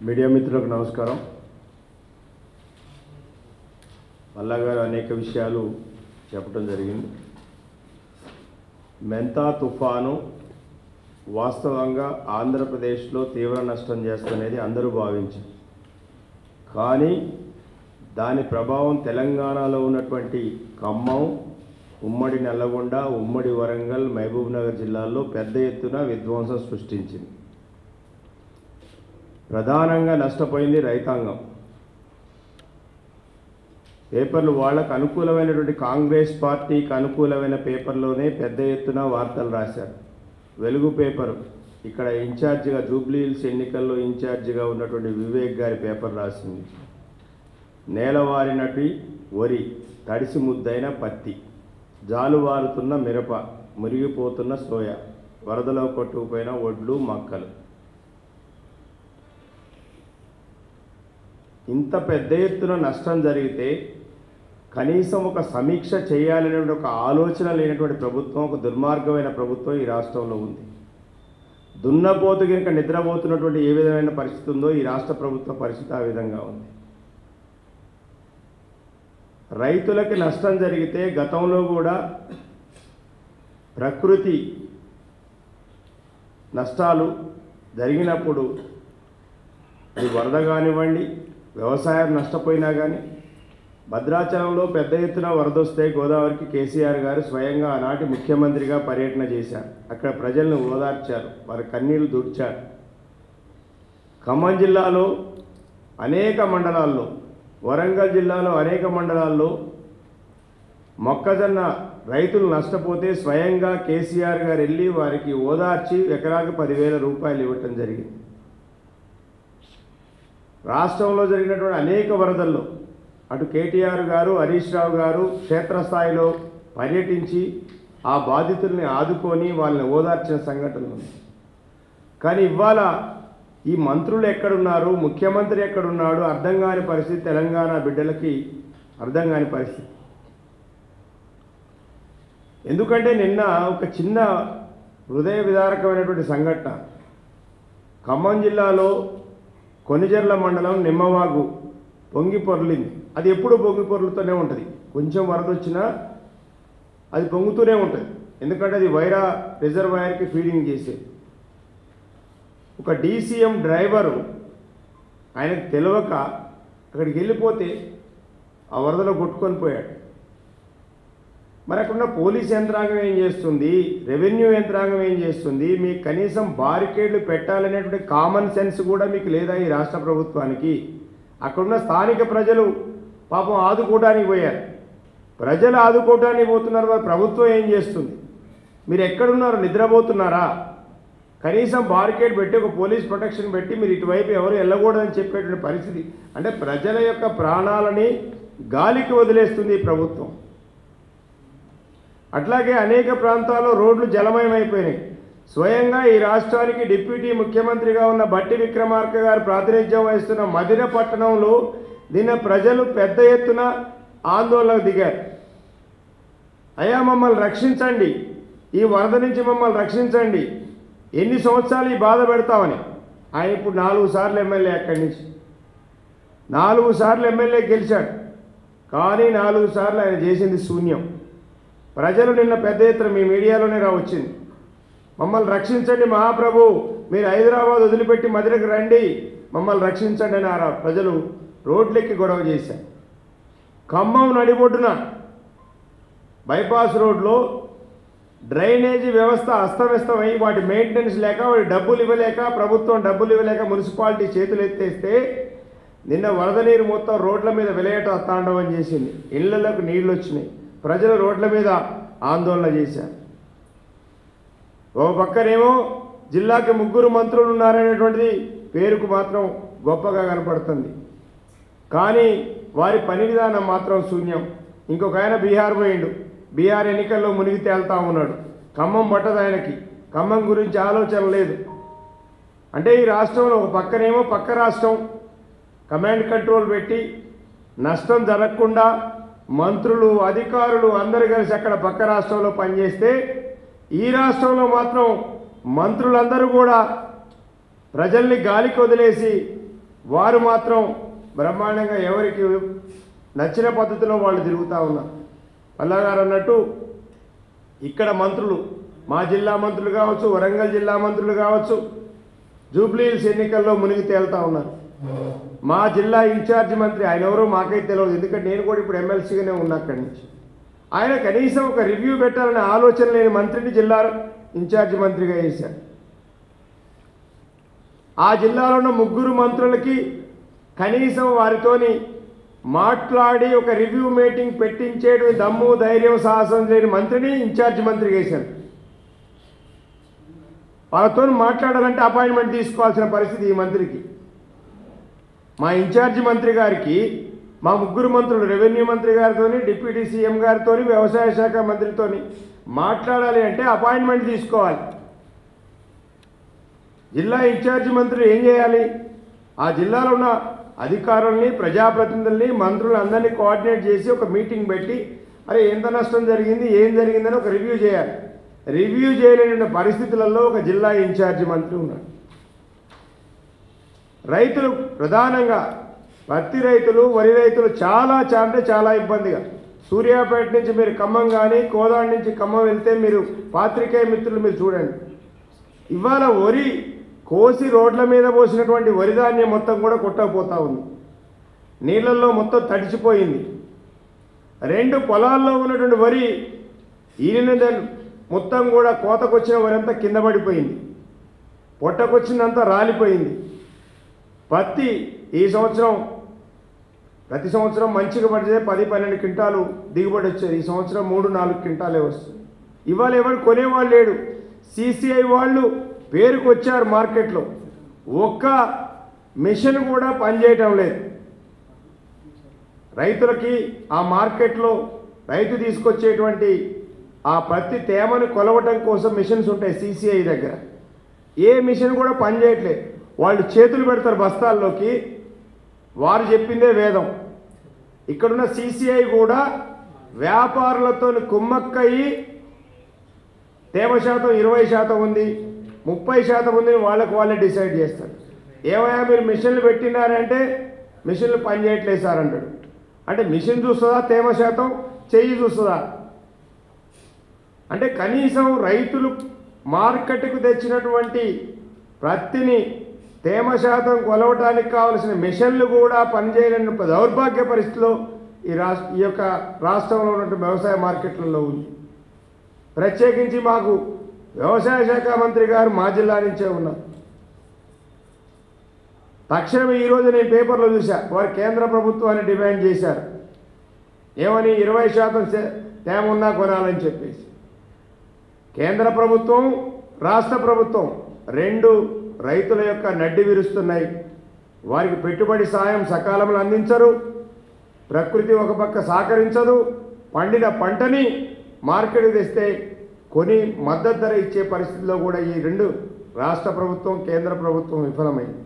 Media మిత్రులకు నమస్కారం. మల్లా గారు అనేక విషయాలు చెప్పడం జరిగింది. మెంతా తుఫాను వాస్తవంగా ఆంధ్రప్రదేశ్లో తీవ్ర నష్టం చేస్తున్నది అందరూ భావించారు. కానీ దాని ప్రభావం తెలంగాణలో ఉన్నటువంటి ఖమ్మం, ఉమ్మడి నల్లగొండ, ఉమ్మడి వరంగల్, మహబూబ్నగర్ జిల్లాల్లో పెద్ద ఎత్తున విధ్వంసం సృష్టించింది. ప్రధానంగా నష్టపోయింది రైతాంగం. పేపర్లు వాళ్ళకు అనుకూలమైనటువంటి కాంగ్రెస్ పార్టీకి అనుకూలమైన పేపర్లోనే పెద్ద ఎత్తున వార్తలు రాశారు. వెలుగు పేపరు ఇక్కడ ఇన్ఛార్జిగా జూబ్లీహిల్స్ ఎన్నికల్లో ఇన్ఛార్జిగా ఉన్నటువంటి వివేక్ గారి పేపర్ రాసింది. నేలవారినటి వరి, తడిసి ముద్దైన పత్తి, జాలువారుతున్న మిరప, మురిగిపోతున్న సోయా, వరదలో కొట్టుకుపోయిన ఒడ్లు, మక్కలు. ఇంత పెద్ద ఎత్తున నష్టం జరిగితే కనీసం ఒక సమీక్ష చేయాలనే ఒక ఆలోచన లేనటువంటి ప్రభుత్వం, ఒక దుర్మార్గమైన ప్రభుత్వం ఈ రాష్ట్రంలో ఉంది. దున్నపోతు కనుక నిద్రపోతున్నటువంటి ఏ విధమైన పరిస్థితి ఉందో ఈ రాష్ట్ర ప్రభుత్వ పరిస్థితి ఆ విధంగా ఉంది. రైతులకి నష్టం జరిగితే గతంలో కూడా ప్రకృతి నష్టాలు జరిగినప్పుడు అది వరద కానివ్వండి, వ్యవసాయం నష్టపోయినా కానీ, భద్రాచలంలో పెద్ద ఎత్తున వరద వస్తే గోదావరికి కేసీఆర్ గారు స్వయంగా ఆనాటి ముఖ్యమంత్రిగా పర్యటన చేశారు. అక్కడ ప్రజలను ఓదార్చారు, వారి కన్నీళ్లు దుడిచారు. ఖమ్మం జిల్లాలో అనేక మండలాల్లో, వరంగల్ జిల్లాలో అనేక మండలాల్లో మొక్కజొన్న రైతులు నష్టపోతే స్వయంగా కేసీఆర్ గారు వెళ్ళి వారికి ఓదార్చి ఎకరాకు 10,000 రూపాయలు ఇవ్వటం జరిగింది. రాష్ట్రంలో జరిగినటువంటి అనేక వరదల్లో అటు కేటీఆర్ గారు, హరీష్ రావు గారు క్షేత్రస్థాయిలో పర్యటించి ఆ బాధితుల్ని ఆదుకొని వాళ్ళని ఓదార్చిన సంఘటనలు ఉన్నాయి. కానీ ఇవాళ ఈ మంత్రులు ఎక్కడున్నారు, ముఖ్యమంత్రి ఎక్కడున్నాడు అర్థం కాని పరిస్థితి. తెలంగాణ బిడ్డలకి అర్థం కాని పరిస్థితి. ఎందుకంటే నిన్న ఒక చిన్న హృదయ విదారకమైనటువంటి సంఘటన. ఖమ్మం జిల్లాలో కొనిజర్ల మండలం నిమ్మవాగు పొంగి పొర్లింది. అది ఎప్పుడు పొంగి పొర్లుతూనే ఉంటుంది. కొంచెం వరద వచ్చినా అది పొంగుతూనే ఉంటుంది. ఎందుకంటే అది వైరా రిజర్వాయర్కి ఫీడింగ్ చేసేది. ఒక డీసీఎం డ్రైవరు ఆయనకు తెలియక అక్కడికి వెళ్ళిపోతే ఆ వరదలో కొట్టుకొని పోయాడు. మరి అక్కడున్న పోలీస్ యంత్రాంగం ఏం చేస్తుంది, రెవెన్యూ యంత్రాంగం ఏం చేస్తుంది? మీకు కనీసం బారికేడ్లు పెట్టాలనేటువంటి కామన్ సెన్స్ కూడా మీకు లేదా ఈ రాష్ట్ర ప్రభుత్వానికి? అక్కడున్న స్థానిక ప్రజలు పాపం ఆదుకోవడానికి పోయారు. ప్రజలు ఆదుకోవడానికి పోతున్నారు, మరి ప్రభుత్వం ఏం చేస్తుంది? మీరు ఎక్కడున్నారు? నిద్రపోతున్నారా? కనీసం బారికేడ్ పెట్టి ఒక పోలీస్ ప్రొటెక్షన్ పెట్టి మీరు ఇటువైపు ఎవరు వెళ్ళకూడదని చెప్పేటువంటి పరిస్థితి. అంటే ప్రజల యొక్క ప్రాణాలని గాలికి వదిలేస్తుంది ఈ ప్రభుత్వం. అట్లాగే అనేక ప్రాంతాల్లో రోడ్లు జలమయమైపోయినాయి. స్వయంగా ఈ రాష్ట్రానికి డిప్యూటీ ముఖ్యమంత్రిగా ఉన్న బట్టి విక్రమార్క గారు ప్రాతినిధ్యం వహిస్తున్న మదిర పట్టణంలో నిన్న ప్రజలు పెద్ద ఎత్తున ఆందోళనకు దిగారు. అయ్యా మమ్మల్ని రక్షించండి, ఈ వరద నుంచి మమ్మల్ని రక్షించండి, ఎన్ని సంవత్సరాలు ఈ బాధ పెడతామని. ఆయన ఇప్పుడు 4 సార్లు ఎమ్మెల్యే, అక్కడి నుంచి 4 సార్లు ఎమ్మెల్యే గెలిచాడు. కానీ 4 సార్లు ఆయన చేసింది శూన్యం. ప్రజలు నిన్న పెద్ద ఎత్తున మీ మీడియాలోనే వచ్చింది, మమ్మల్ని రక్షించండి మహాప్రభు, మీరు హైదరాబాద్ వదిలిపెట్టి మదిరకు రండి, మమ్మల్ని రక్షించండి అని ప్రజలు రోడ్లెక్కి గొడవ చేశారు. ఖమ్మం నడిబొడ్డున బైపాస్ రోడ్లో డ్రైనేజీ వ్యవస్థ అస్తవ్యస్తమై వాటి మెయింటెనెన్స్ లేక, వాటి డబ్బులు ఇవ్వలేక, ప్రభుత్వం డబ్బులు ఇవ్వలేక మున్సిపాలిటీ చేతులు ఎత్తేస్తే నిన్న వరద నీరు మొత్తం రోడ్ల మీద విలయట తాండవం చేసింది. ఇళ్లలోకి నీళ్ళు వచ్చినాయి. ప్రజలు రోడ్ల మీద ఆందోళన చేశారు. ఓ పక్కనేమో జిల్లాకి 3 మంత్రులు ఉన్నారనేటువంటిది పేరుకు మాత్రం గొప్పగా కనపడుతుంది. కానీ వారి పని విధానం మాత్రం శూన్యం. ఇంకొక ఆయన బీహార్ పోయిండు, బీహార్ ఎన్నికల్లో మునిగి తేలుతా ఉన్నాడు. ఖమ్మం పట్టదు ఆయనకి, ఖమ్మం గురించి ఆలోచన లేదు. అంటే ఈ రాష్ట్రంలో ఒక పక్కనేమో పక్క రాష్ట్రం కమాండ్ కంట్రోల్ పెట్టి నష్టం జరగకుండా మంత్రులు, అధికారులు అందరూ కలిసి అక్కడ పక్క రాష్ట్రంలో పనిచేస్తే, ఈ రాష్ట్రంలో మాత్రం మంత్రులందరూ కూడా ప్రజల్ని గాలికి వదిలేసి వారు మాత్రం బ్రహ్మాండంగా ఎవరికి నచ్చిన పద్ధతిలో వాళ్ళు తిరుగుతూ ఉన్నారు. పల్లాగారు అన్నట్టు ఇక్కడ మంత్రులు, మా జిల్లా మంత్రులు కావచ్చు, వరంగల్ జిల్లా మంత్రులు కావచ్చు, జూబ్లీ హిల్స్ ఎన్నికల్లో మునిగి తేలుతూ ఉన్నారు. మా జిల్లా ఇన్ఛార్జి మంత్రి, ఆయన ఎవరో మాకైతే తెలియదు, ఎందుకంటే నేను కూడా ఇప్పుడు ఎమ్మెల్సీగానే ఉన్నా అక్కడి నుంచి. ఆయన కనీసం ఒక రివ్యూ పెట్టాలనే ఆలోచన లేని మంత్రిని జిల్లా ఇన్ఛార్జి మంత్రిగా వేశారు. ఆ జిల్లాలో ఉన్న 3 మంత్రులకి కనీసం వారితోని మాట్లాడి ఒక రివ్యూ మీటింగ్ పెట్టించేటువంటి దమ్ము, ధైర్యం, సాహసం లేని మంత్రిని ఇన్ఛార్జి మంత్రిగా వేశారు. వాళ్ళతో మాట్లాడాలంటే అపాయింట్మెంట్ తీసుకోవాల్సిన పరిస్థితి ఈ మంత్రికి. మా ఇన్ఛార్జి మంత్రి గారికి మా 3 మంత్రులు, రెవెన్యూ మంత్రి గారితో, డిప్యూటీ సీఎం గారితో, వ్యవసాయ శాఖ మంత్రితో మాట్లాడాలి అంటే అపాయింట్మెంట్ తీసుకోవాలి. జిల్లా ఇన్ఛార్జి మంత్రులు ఏం చేయాలి? ఆ జిల్లాలో ఉన్న అధికారుల్ని, ప్రజాప్రతినిధుల్ని, మంత్రులు అందరినీ కోఆర్డినేట్ చేసి ఒక మీటింగ్ పెట్టి అరే ఎంత నష్టం జరిగింది, ఏం జరిగిందని ఒక రివ్యూ చేయాలి. రివ్యూ చేయలేని పరిస్థితులలో ఒక జిల్లా ఇన్ఛార్జి మంత్రి ఉన్నాడు. రైతులు ప్రధానంగా పత్తి రైతులు, వరి రైతులు చాలా అంటే చాలా ఇబ్బందిగా, సూర్యాపేట నుంచి మీరు ఖమ్మం కానీ, కోదాడ నుంచి ఖమ్మం వెళ్తే మీరు పాత్రికేయ మిత్రులు మీరు చూడండి, ఇవాళ వరి కోసి రోడ్ల మీద పోసినటువంటి వరి ధాన్యం మొత్తం కూడా కొట్టకపోతూ ఉంది. నీళ్ళల్లో మొత్తం తడిచిపోయింది. 2 పొలాల్లో ఉన్నటువంటి వరి ఈయన మొత్తం కూడా కోతకొచ్చిన వరి అంతా కింద పడిపోయింది, పొట్టకొచ్చిందంతా రాలిపోయింది. పత్తి ఈ సంవత్సరం ప్రతి సంవత్సరం మంచిగా పడితే 10-12 క్వింటాలు దిగుబడి వచ్చేది. ఈ సంవత్సరం 3-4 క్వింటాలే వస్తుంది. ఇవాళ ఎవరు కొనేవాళ్ళు లేడు. CCI వాళ్ళు పేరుకు వచ్చారు మార్కెట్లో, ఒక్క మిషన్ కూడా పనిచేయటం లేదు. రైతులకి ఆ మార్కెట్లో రైతు తీసుకొచ్చేటువంటి ఆ పత్తి తేమను కొలవటం కోసం మిషన్స్ ఉంటాయి CCI దగ్గర, ఏ మిషన్ కూడా పనిచేయట్లేదు. వాళ్ళు చేతులు పెడతారు బస్తాల్లోకి, వారు చెప్పిందే వేదం. ఇక్కడున్న CCI కూడా వ్యాపారులతో కుమ్మక్కయి తేమ శాతం 20% ఉంది, 30% ఉంది, వాళ్ళే డిసైడ్ చేస్తారు. ఏమయ్యా మీరు మిషన్లు పెట్టినారంటే మిషన్లు పనిచేయట్లేదు సార్ అంటాడు. అంటే మిషన్ చూస్తుందా తేమ శాతం, చెయ్యి చూస్తుందా? అంటే కనీసం రైతులు మార్కెట్కు తెచ్చినటువంటి ప్రత్తిని తేమ శాతం కొలవటానికి కావలసిన మిషన్లు కూడా పనిచేయలేని దౌర్భాగ్య పరిస్థితిలో ఈ యొక్క రాష్ట్రంలో ఉన్నటువంటి వ్యవసాయ మార్కెట్లలో ఉంది. ప్రత్యేకించి మాకు వ్యవసాయ శాఖ మంత్రి గారు మా జిల్లా నుంచే ఉన్నారు. తక్షణం ఈరోజు నేను పేపర్లో చూసా, వారు కేంద్ర ప్రభుత్వాన్ని డిమాండ్ చేశారు. ఏమని? 20% తేమ ఉన్నా కొనాలని చెప్పేసి. కేంద్ర ప్రభుత్వం, రాష్ట్ర ప్రభుత్వం 2 రైతుల యొక్క నడ్డి విరుస్తున్నాయి. వారికి పెట్టుబడి సాయం సకాలంలో అందించరు, ప్రకృతి ఒక పక్క సహకరించదు, పండిన పంటని మార్కెట్కి తెస్తే కొని మద్దతు ధర ఇచ్చే పరిస్థితుల్లో కూడా ఈ 2 రాష్ట్ర ప్రభుత్వం, కేంద్ర ప్రభుత్వం విఫలమైంది.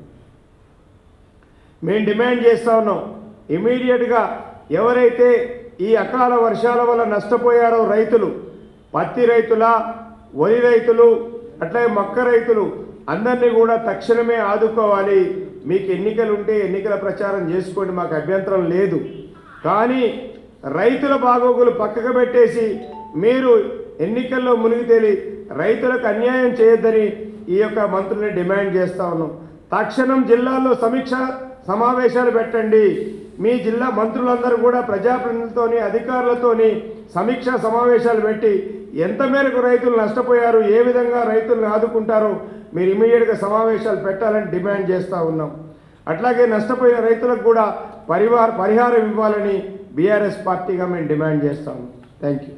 మేము డిమాండ్ చేస్తూ ఉన్నాం, ఇమీడియట్గా ఎవరైతే ఈ అకాల వర్షాల వల్ల నష్టపోయారో రైతులు, పత్తి రైతుల, వరి రైతులు, అట్లాగే మక్క రైతులు అందరినీ కూడా తక్షణమే ఆదుకోవాలి. మీకు ఎన్నికలు ఉంటే ఎన్నికల ప్రచారం చేసుకోండి, మాకు అభ్యంతరం లేదు. కానీ రైతుల బాగోగులు పక్కకు పెట్టేసి మీరు ఎన్నికల్లో మునిగి తేలి రైతులకు అన్యాయం చేయొద్దని ఈ యొక్క మంత్రుల్ని డిమాండ్ చేస్తూ ఉన్నాం. తక్షణం జిల్లాల్లో సమీక్ష సమావేశాలు పెట్టండి. మీ జిల్లా మంత్రులందరూ కూడా ప్రజాప్రతినిధులతోని, అధికారులతోని సమీక్షా సమావేశాలు పెట్టి ఎంత మేరకు రైతులు నష్టపోయారు, ఏ విధంగా రైతులను ఆదుకుంటారో మీరు ఇమీడియట్గా సమావేశాలు పెట్టాలని డిమాండ్ చేస్తూ ఉన్నాం. అట్లాగే నష్టపోయిన రైతులకు కూడా పరిహారం ఇవ్వాలని బీఆర్ఎస్ పార్టీగా మేము డిమాండ్ చేస్తాము. Thank you.